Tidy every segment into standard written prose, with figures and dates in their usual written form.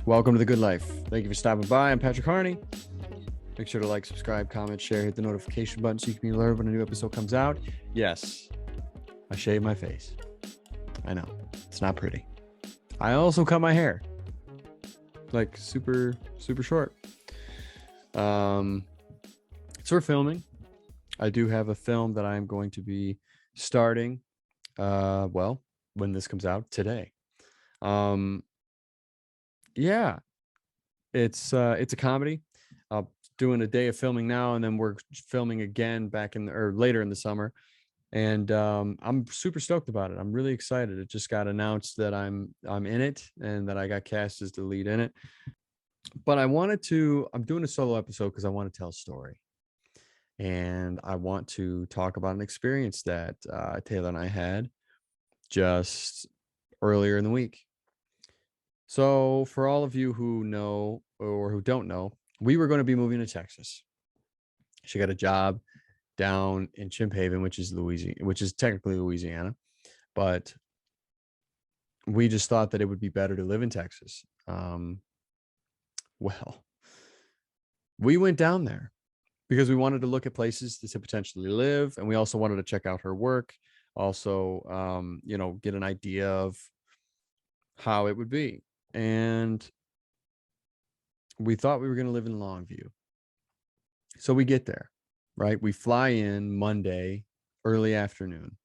Welcome to The Good Life. Thank you for stopping by. I'm Patrick Harney. Make sure to like, subscribe, comment, share, hit the notification button so you can be alerted when a new episode comes out. Yes, I shaved my face. I know, it's not pretty. I also cut my hair, like super short. So we're filming. I do have a film that I'm going to be starting, when this comes out today. Yeah, it's a comedy. Doing a day of filming now, and then we're filming again later in the summer. And I'm super stoked about it. I'm really excited. It just got announced that I'm in it and that I got cast as the lead in it. But I'm doing a solo episode because I want to tell a story. And I want to talk about an experience that Taylor and I had just earlier in the week. So for all of you who know or who don't know, we were going to be moving to Texas. She got a job down in Haven, which is technically Louisiana, but we just thought that it would be better to live in Texas. We went down there because we wanted to look at places to potentially live, and we also wanted to check out her work. Also, get an idea of how it would be. And we thought we were going to live in Longview. So we get there, right? We fly in Monday, early afternoon.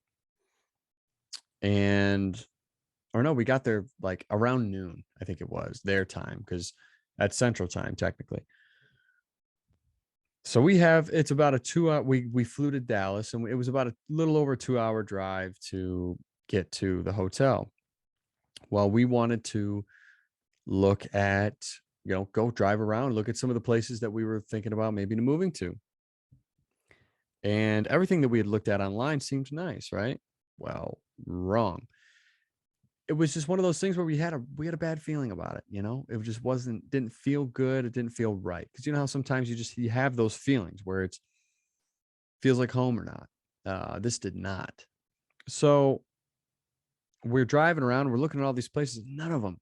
We got there like around noon, I think it was their time, because that's Central Time, technically. So it's about a 2 hour, we flew to Dallas, and it was about a little over a 2 hour drive to get to the hotel. Well, we wanted to look at, go drive around, look at some of the places that we were thinking about maybe moving to. And everything that we had looked at online seemed nice, right? Well, wrong. It was just one of those things where we had a bad feeling about it. It just didn't feel good. It didn't feel right. Because you know how sometimes you have those feelings where it feels like home or not. This did not. So we're driving around, we're looking at all these places. None of them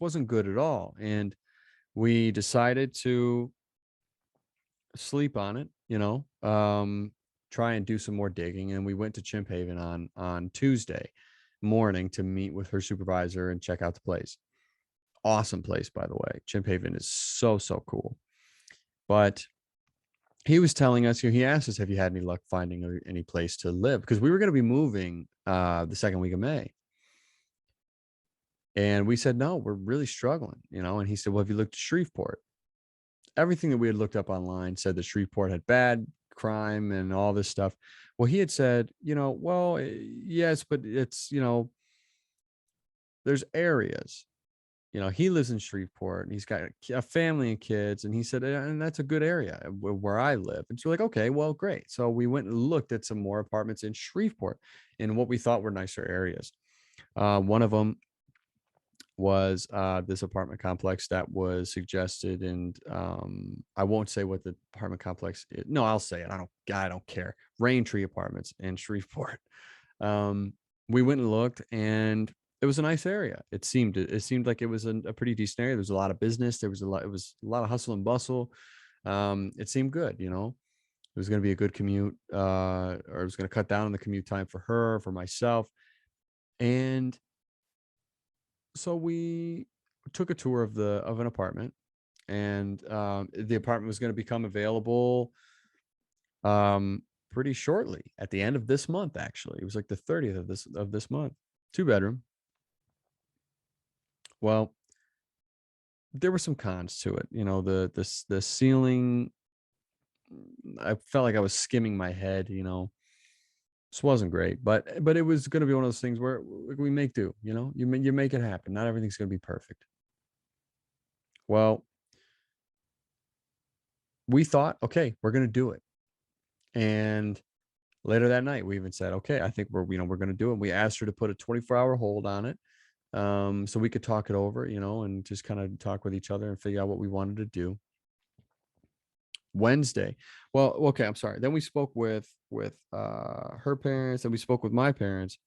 wasn't good at all. And we decided to sleep on it, try and do some more digging. And we went to Chimp Haven on Tuesday morning to meet with her supervisor and check out the place. Awesome place, by the way. Chimp Haven is so cool. But he was telling us, he asked us, have you had any luck finding any place to live? Because we were going to be moving the second week of May. And we said, no, we're really struggling, and he said, well, have you looked at Shreveport? Everything that we had looked up online said that Shreveport had bad crime and all this stuff. Well, he had said, yes, but it's, there's areas, he lives in Shreveport and he's got a family and kids. And he said, and that's a good area where I live. And so we're like, okay, well, great. So we went and looked at some more apartments in Shreveport in what we thought were nicer areas. One of them was this apartment complex that was suggested, and I won't say what the apartment complex is. No, I'll say it. I don't care. Rain Tree Apartments in Shreveport. We went and looked, and it was a nice area. It seemed like it was a pretty decent area. There was a lot of business. It was a lot of hustle and bustle. It seemed good. It was going to be a good commute, or it was going to cut down on the commute time for her, for myself, and so we took a tour of an apartment, and the apartment was going to become available pretty shortly at the end of this month. Actually, it was like the 30th of this month. 2-bedroom. Well, there were some cons to it. The ceiling, I felt like I was skimming my head. This wasn't great, but it was going to be one of those things where we make do. You make it happen. Not everything's going to be perfect. Well, we thought, okay, we're going to do it. And later that night, we even said, okay, I think we're going to do it. We asked her to put a 24-hour hold on it, so we could talk it over, and just kind of talk with each other and figure out what we wanted to do. Wednesday. Well, okay, I'm sorry. Then we spoke with her parents, and we spoke with my parents,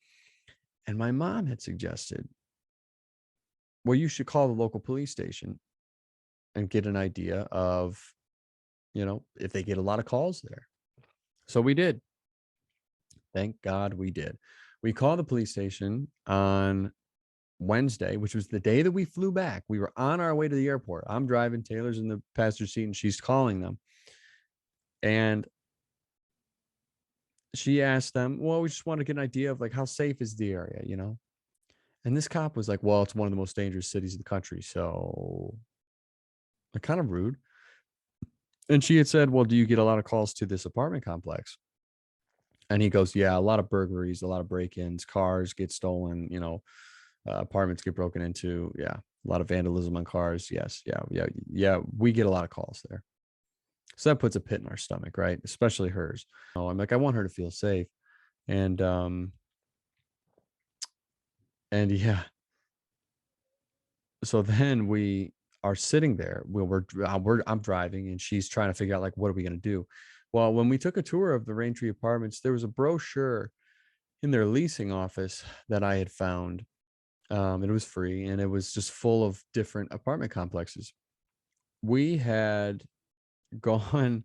and my mom had suggested well, you should call the local police station and get an idea of, if they get a lot of calls there. So we did. Thank God we did. We called the police station on Wednesday, which was the day that we flew back. We were on our way to the airport. I'm driving, Taylor's in the passenger seat, and she's calling them. And she asked them, well, we just want to get an idea of like how safe is the area. And this cop was like, well, it's one of the most dangerous cities in the country. So kind of rude. And she had said, well, do you get a lot of calls to this apartment complex? And he goes, yeah, a lot of burglaries, a lot of break-ins, cars get stolen, apartments get broken into. Yeah. A lot of vandalism on cars. Yes. Yeah. Yeah. Yeah. We get a lot of calls there. So that puts a pit in our stomach, right? Especially hers. Oh, I'm like, I want her to feel safe. And yeah. So then we are sitting there. I'm driving and she's trying to figure out like, what are we going to do? Well, when we took a tour of the Raintree Apartments, there was a brochure in their leasing office that I had found. It was free and it was just full of different apartment complexes. We had gone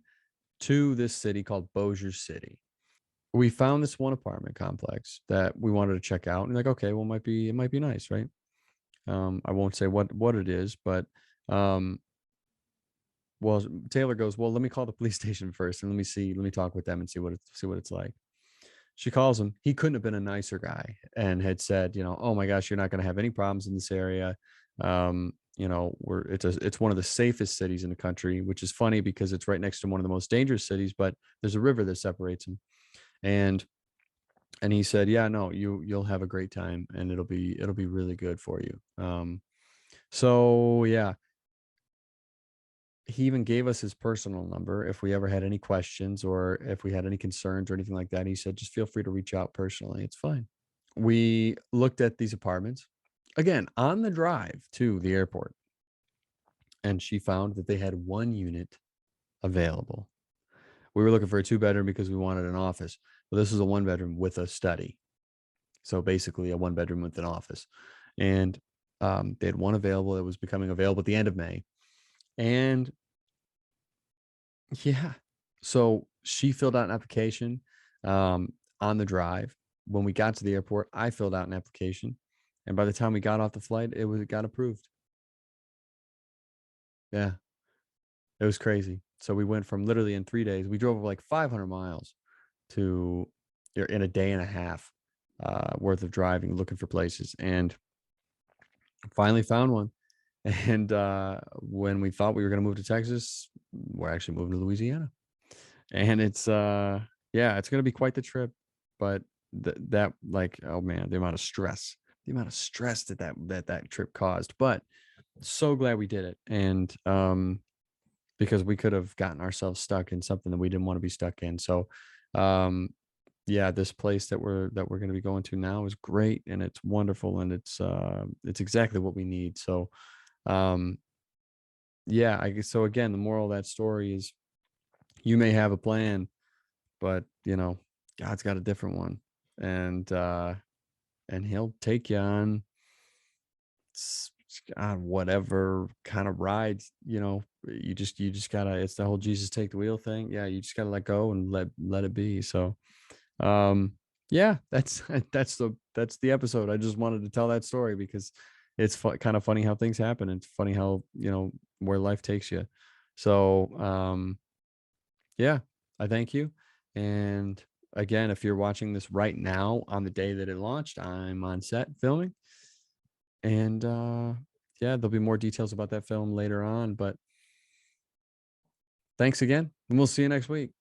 to this city called Bossier City. We found this one apartment complex that we wanted to check out, and like, okay, well, it might be nice, right? I won't say what it is, but um, well, Taylor goes, well, let me call the police station first, and let me talk with them and see what it's like. She calls him. He couldn't have been a nicer guy, and had said, oh my gosh, you're not going to have any problems in this area. It's one of the safest cities in the country, which is funny because it's right next to one of the most dangerous cities, but there's a river that separates them. And he said, yeah, no, you'll have a great time, and it'll be really good for you. So yeah, he even gave us his personal number if we ever had any questions or if we had any concerns or anything like that. He said, just feel free to reach out personally. It's fine. We looked at these apartments again on the drive to the airport, and she found that they had one unit available. We were looking for a 2-bedroom because we wanted an office. Well, this was a 1-bedroom with a study. So basically a 1-bedroom with an office. And they had one available that was becoming available at the end of May. And yeah, so she filled out an application on the drive. When we got to the airport, I filled out an application. And by the time we got off the flight, it got approved. Yeah, it was crazy. So we went from literally in 3 days, we drove like 500 miles to in a day and a half worth of driving, looking for places, and finally found one. And when we thought we were going to move to Texas, we're actually moving to Louisiana. And yeah, it's going to be quite the trip. But that like, oh man, the amount of stress that trip caused. But so glad we did it. And because we could have gotten ourselves stuck in something that we didn't want to be stuck in. So um yeah, this place that we're going to be going to now is great, and it's wonderful, and it's exactly what we need. So um yeah, I guess so. Again, the moral of that story is you may have a plan, but God's got a different one. And he'll take you on whatever kind of rides. You just gotta, it's the whole Jesus take the wheel thing. Yeah, you just gotta let go and let it be. So um yeah, that's that's the episode. I just wanted to tell that story because it's kind of funny how things happen. It's funny how where life takes you. So yeah, I thank you. And again, if you're watching this right now on the day that it launched, I'm on set filming. And yeah, there'll be more details about that film later on. But thanks again, and we'll see you next week.